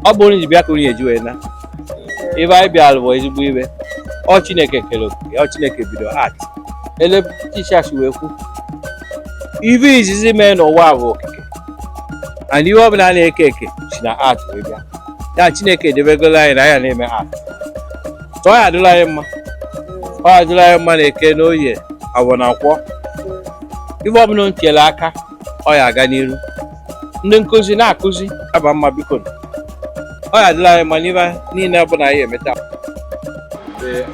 Aboni ji bịa ka onye eju na ebe anyị bịara bụ ezigbo ibe ọ Chineke kere okike ọ Chineke bido art ele teachers wee kwu ibe izizi mee n'ụwa bụ okike and ihe ọbụla na-eke eke si na art wee bịa ya Chineke edebegolo anyị na ya na-eme art so ọ ya adịla anyị mma na-eke n'oye awọ na akwọ ibe ọbụla ntinyere aka ọ ya aga n'iru ndị nkụzi na-akụzi aba mma biko the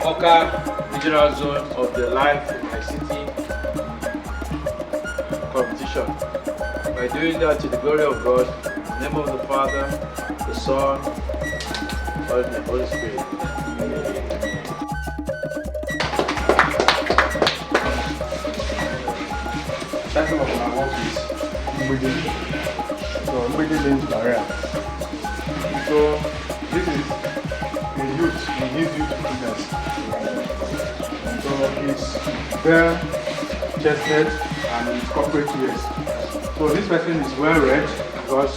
AWKA Regional Zone of the Life ICT competition. By doing that to the glory of God, in the name of the Father, the Son, and the Holy Spirit. Title of my work is Mbede. So Mbede means barrier. So this is the youth, he needs youth fitness. So he's bare-chested and he's corporate years. So this person is well read because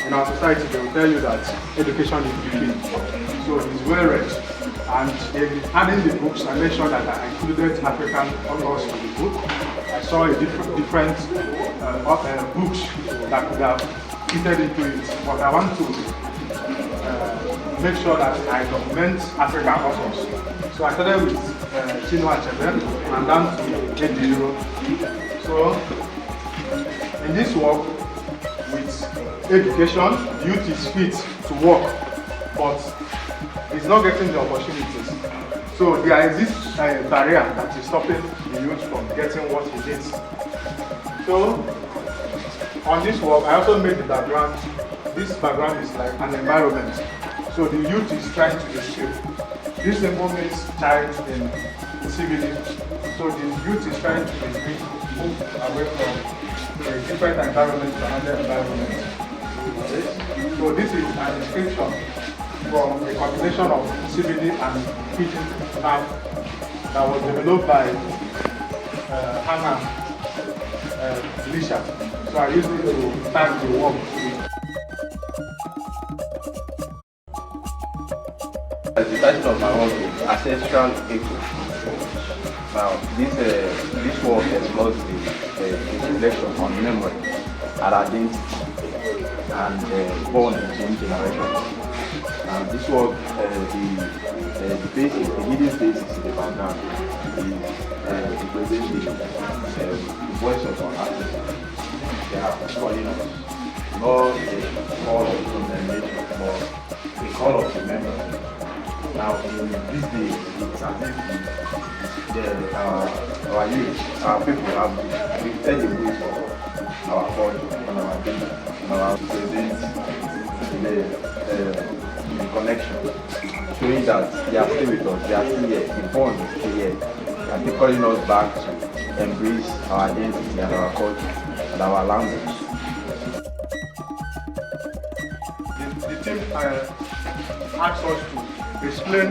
in our society they will tell you that education is belief. So he's well read, and in adding the books I made sure that I included African authors in the book. I saw a different books that could have fitted into it, but I want to make sure that I document African authors. So I started with Chino Achebe and down to Ediro. So in this work with education, youth is fit to work, but he's not getting the opportunities. So there is this barrier that is stopping the youth from getting what he needs. So on this work, I also made the background. This background is like an environment. So the youth is trying to escape. This symbol means child in CBD. So the youth is trying to move away from a different environment to another environment. Okay? So this is an inscription from a combination of CBD and Pidgin map that was developed by Hannah Lisha. So I used it to tag the work. The title of my work is Ancestral Echo. Now, this work explores the reflection on memory and identity and born in generations. Now, this work, the basis, the hidden basis in the background is representing the voice of our ancestors. They are calling us, not the call of condemnation, but the call of remembrance. Now, in these days, it's as if our youth, our people have lifted the weight of our culture and our people and our presence the connection, showing that they are still with us, they are still here, the bond is still here, and they're calling us back to embrace our identity and our culture and our language. The team asked us to explain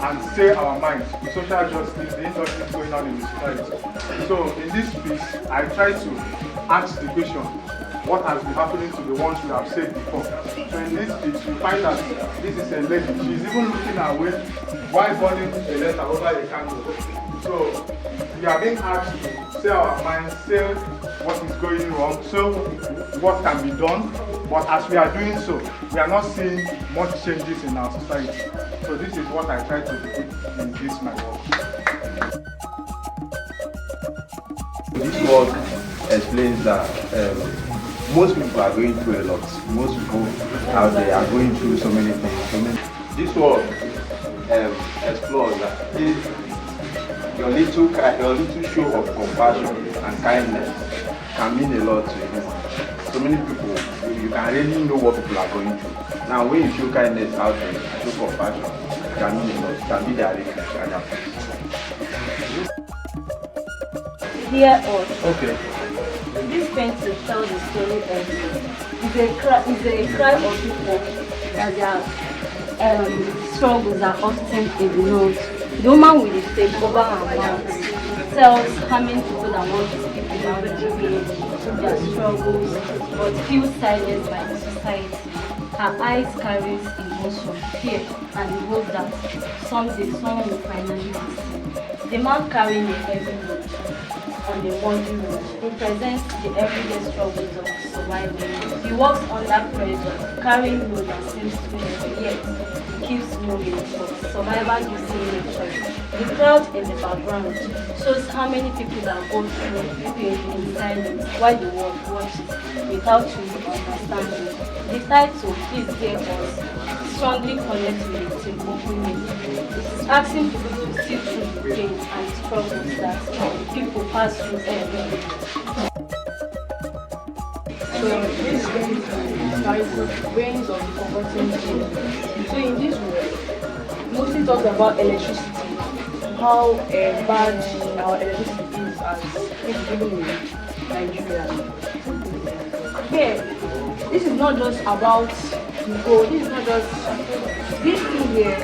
and say our minds, the social justice, the injustice going on in the society. So in this piece, I try to ask the question, what has been happening to the ones we have said before? So in this piece, you find that this is a lady. She's even looking away while burning a letter over a candle. So we are being asked to say our minds, say what is going wrong, so what can be done. But as we are doing so, we are not seeing much changes in our society. So this is what I try to depict in this my work. This work explains that most people are going through a lot. Most people out there are going through so many things. This work explores that your little show of compassion and kindness can mean a lot to you. So many people, you can really know what people are going through. Now, when you show kindness out there, show compassion, it can mean a lot. It can be their refuge and their peace. Dear us. Okay. This painting tells the story of it's a cry of people that their struggles are often ignored. The woman with the tape over her mouth tells how many people that want to speak about their struggles, but feel silenced by the society. Her eyes carries emotion, fear, and the hope that someday someone will finally listen. The man carrying a heavy load on the wandering road represents the everyday struggles of survival. He works under pressure, carrying load that seems too heavy, yet he keeps moving because survival gives him no choice. The crowd in the background shows how many people that go through pain in silence while the world watches without truly understanding. The title, Please Hear Us, strongly connects with the simple image. It is asking people to see through the pain and struggles that people pass through every day. So this title, Brains of Forgotten Children. So in this work, mostly talks about electricity, how bad our electricity is as people in Nigeria. Here, this is not just about goal, this is not just, this thing here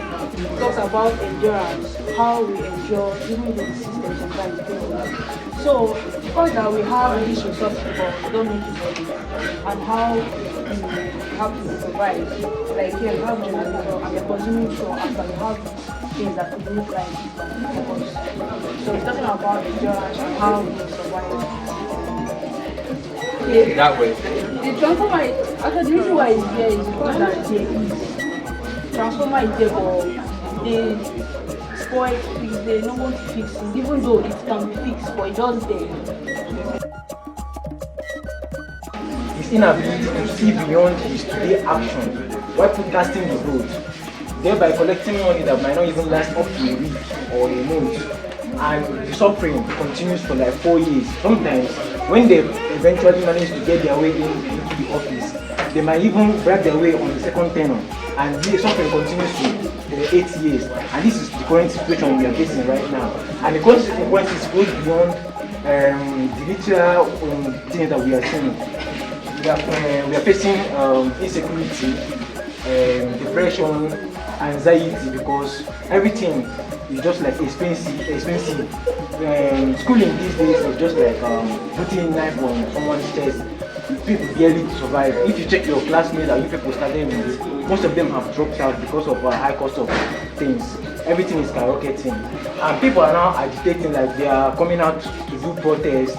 talks about endurance, how we endure even the system sometimes fails. So, because that we have this resource but we don't make use of it, and how we have to survive, like here we have generator and we're consuming fuel after we have things that could look like this but for us. So it's talking about endurance and how we survive. That way. The transformer, actually the reason why it's there is because that there is transformer is there but they spoil things, they no want to fix it, even though it can be fixed but it's just there. His inability to see beyond his today action while forecasting the road, thereby collecting money that might not even last up to a week or a month. And the suffering continues for like 4 years. Sometimes, when they eventually manage to get their way into the office, they might even break their way on the second tenure. And the suffering continues to 8 years. And this is the current situation we are facing right now. And the consequences goes beyond the literal things that we are seeing. We are facing insecurity, depression, anxiety, because everything is just like expensive. Schooling these days is just like putting a knife on someone's chest. People barely survive. If you check your classmates that you people studying with, most of them have dropped out because of high cost of things. Everything is skyrocketing, and people are now agitating, like they are coming out to do protests.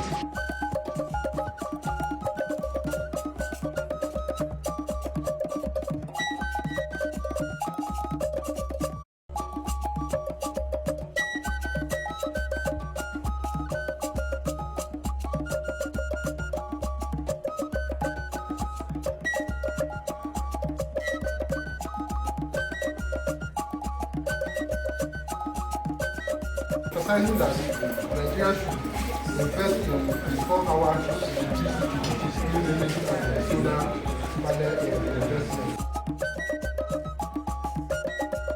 Emphasizing that Nigeria should invest in 24-hour solar panel investment.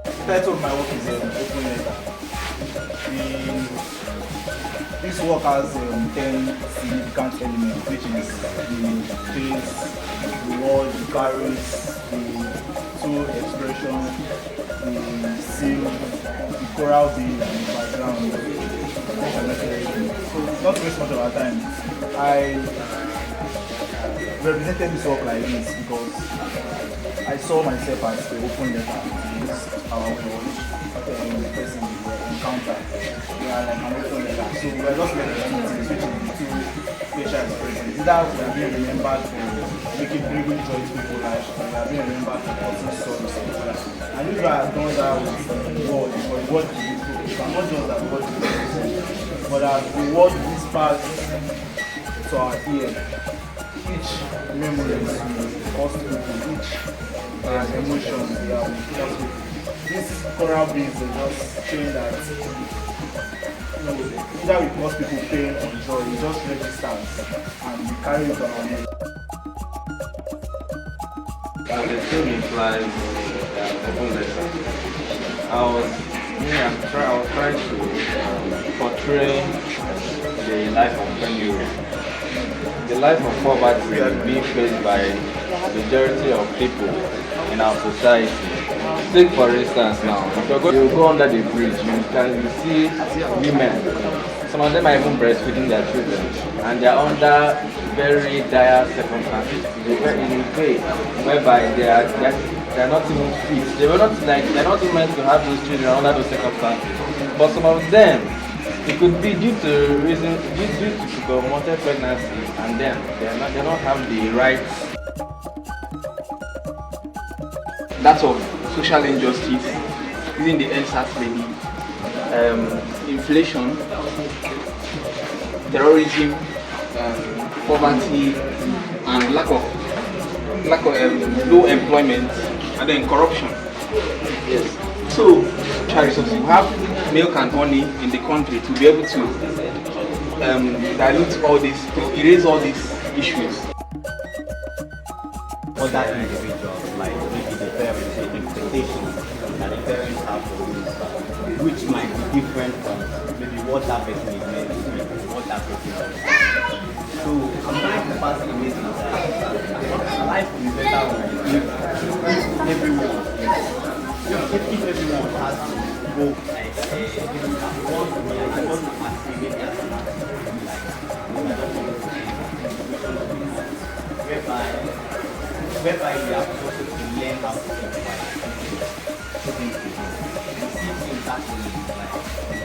The title of my work is Open Letter. This work has 10 significant elements, which is the face, the word, the carries, the two expression, the seal, the choral beat, and the background. So not to waste much of our time, I represented this work like this because I saw myself as the open letter to this our world person we encounter. We are like an open letter. So we are just like the two things, which is the two facial expressions. Either we are being remembered for bringing joy to people's lives, or we are being remembered for causing sorrow. And if I have done that with the word, for the word to be true, it's not just that word to be true, but that the word whispers to our ear. Each memory will cause people, each emotion we have will cause people. This choral beats are just showing that either we cause people pain or joy, it just registers and we carry it on our head. The thing implies open letter. I was trying to portray the life of penury, the life of poverty being faced by the majority of people in our society. Take for instance now, if you go under the bridge, you see women some of them are even breastfeeding their children, and they are under very dire circumstances in a way whereby they are not even fit. They are not even meant to have those children under those circumstances. But some of them, it could be due to unwanted pregnancy, and then they don't have the right. That of social injustice, using the NSAS lady, inflation, terrorism, poverty, and lack of low employment, and then corruption. Yes. So, resources, we have milk and honey in the country to be able to dilute all this, to erase all these issues. Other individuals, like maybe the parents, the expectations that the parents have for you, which might be different from maybe what that person is meant to be, what that person is. So I'm trying to pass the message that life will be better if everyone has to go like want to activate their whereby they are supposed to learn how to think like see things happening like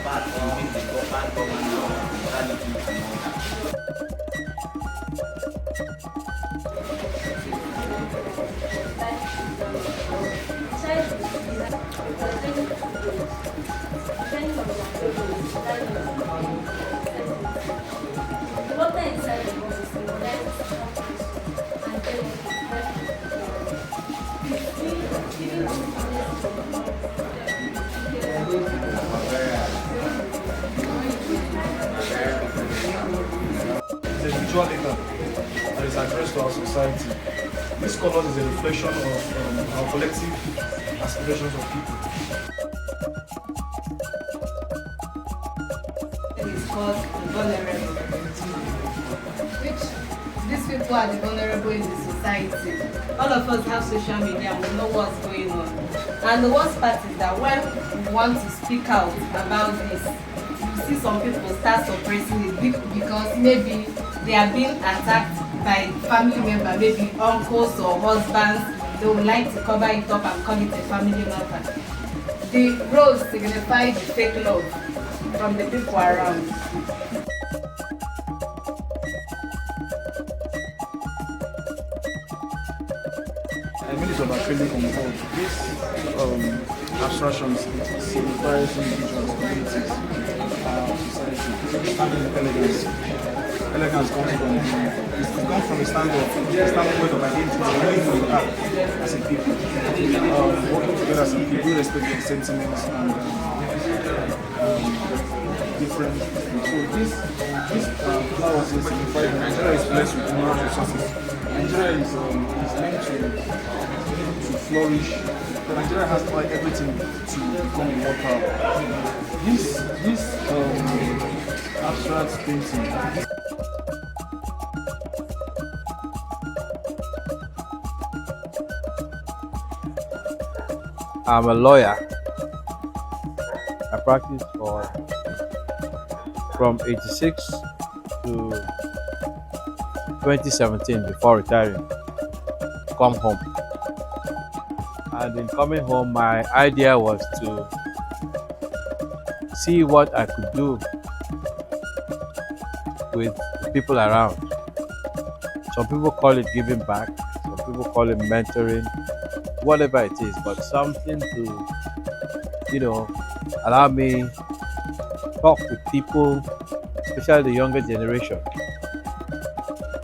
bad things, the bad government, mentality and all that. The visual data that is addressed to our society. This colors is a reflection of our collective aspirations of people. It is called the vulnerable, which these people are the vulnerable in the society. All of us have social media and we know what's going on. And the worst part is that when we want to speak out about this, you see some people start suppressing it because maybe they are being attacked by family members, maybe uncles or husbands. They would like to cover it up and call it a family matter. The rose signifies the fake love from the people around. I mean, it's of acrylic on board. This abstractions signifies individuals, communities, society. Elegance. Elegance comes from a standpoint of identity, knowing who you are as a people, working together as a people, respecting sentiments and different. So this flowers signify that Nigeria is blessed with natural resources. Nigeria is meant to flourish. Nigeria has like everything to become immortal. This abstract painting. I'm a lawyer. I practiced from 86 to 2017 before retiring. Come home. And in coming home, my idea was to see what I could do with the people around. Some people call it giving back, some people call it mentoring, whatever it is, but something to, allow me talk with people, especially the younger generation.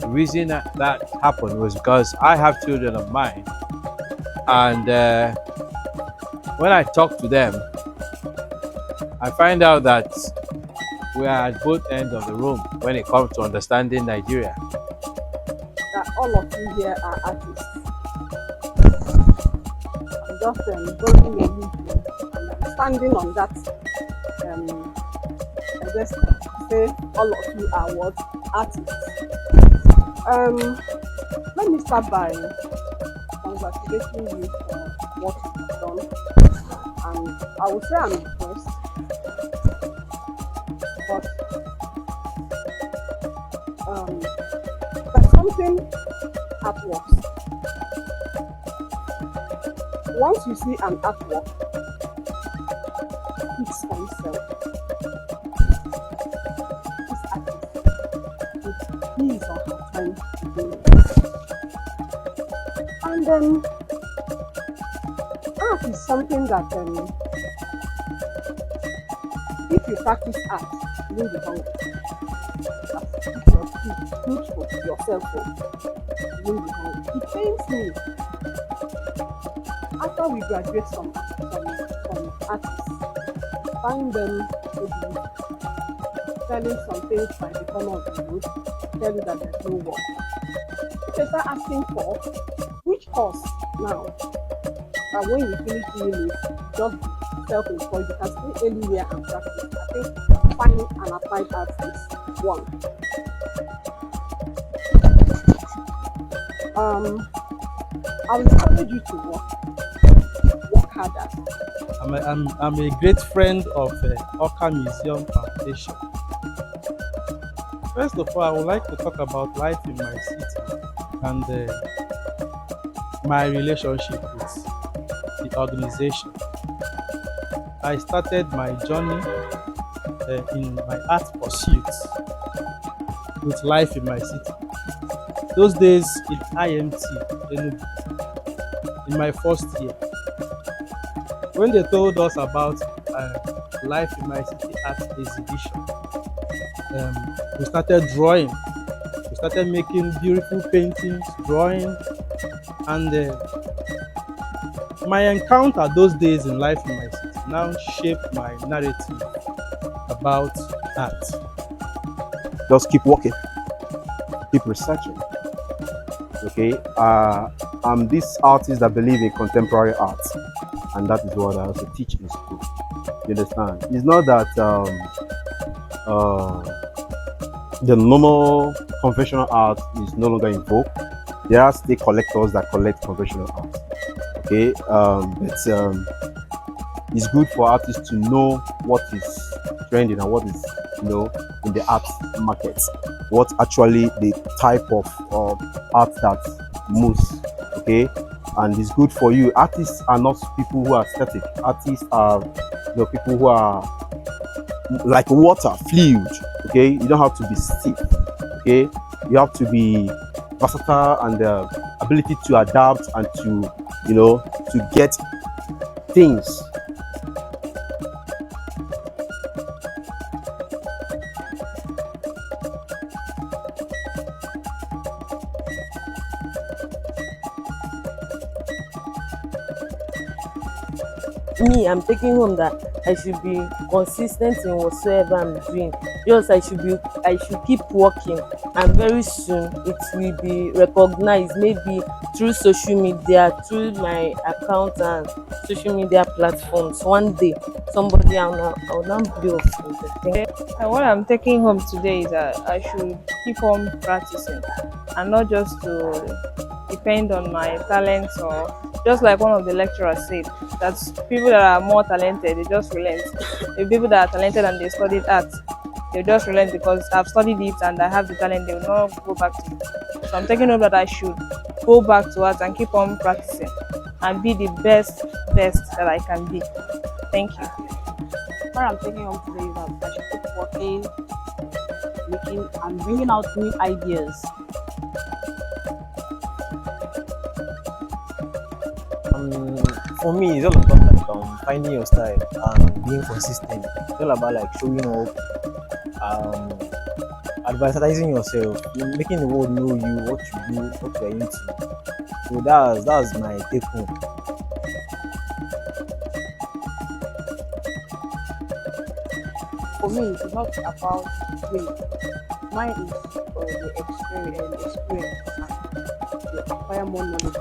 The reason that happened was because I have children of mine, and when I talk to them, I find out that we are at both ends of the room when it comes to understanding Nigeria. That all of you here are artists. I'm just building a lead and I'm standing on that. I just say all of you are what? Artists. Let me start by congratulating you for what you've done. And I would say I'm impressed. But something artworks. Once you see an artwork, it speaks for itself. This artist, he is or her time to do it. And art is something that if you practice art, you won't be hungry. That's if you're good for yourself, you won't be hungry. It pains me. After we graduate from artists, find them maybe selling some things by the corner of the road, tell you that there's no work. If you start asking for which course now, that when you finish doing it, just be self-employed, you can stay anywhere and practice. I think finding an applied art is one. I will encourage you to work harder. I'm a great friend of AWKA Museum Foundation. First of all, I would like to talk about life in my city and my relationship with the organization. I started my journey in my art pursuits with life in my city. Those days in IMT, in my first year, when they told us about life in my city art exhibition, we started drawing. We started making beautiful paintings, drawing, and my encounter those days in life in my city now shaped my narrative about art. Just keep working, keep researching. Okay, I'm this artist that believe in contemporary art, and that is what I also teach in school. You understand? It's not that the normal conventional art is no longer in vogue. There are still collectors that collect conventional art. Okay, but it's good for artists to know what is trending and what is, in the art market. What actually the type of art that moves. Okay, and it's good for you. Artists are not people who are static. Artists are people who are like water, fluid. Okay, you don't have to be stiff. Okay, you have to be versatile and ability to adapt and to to get things. Me, I'm taking home that I should be consistent in whatsoever I'm doing. Just I should keep working, and very soon it will be recognized, maybe through social media, through my account and social media platforms. One day somebody will now blow up from the thing. And what I'm taking home today is that I should keep on practicing and not just to depend on my talents, or just like one of the lecturers said, that people that are more talented, they just relent. The people that are talented and they studied art, they just relent because I've studied it and I have the talent, they will not go back to it. So I'm taking note that I should go back to art and keep on practicing and be the best that I can be. Thank you. What I'm taking home today is that I should keep working, making and bringing out new ideas. For me, it's all about like finding your style and being consistent. It's all about like showing up, advertising yourself, making the world know you, what you do, what you're into. So that's my take home. For me, it's not about grade. Mine is the experience and to acquire more knowledge.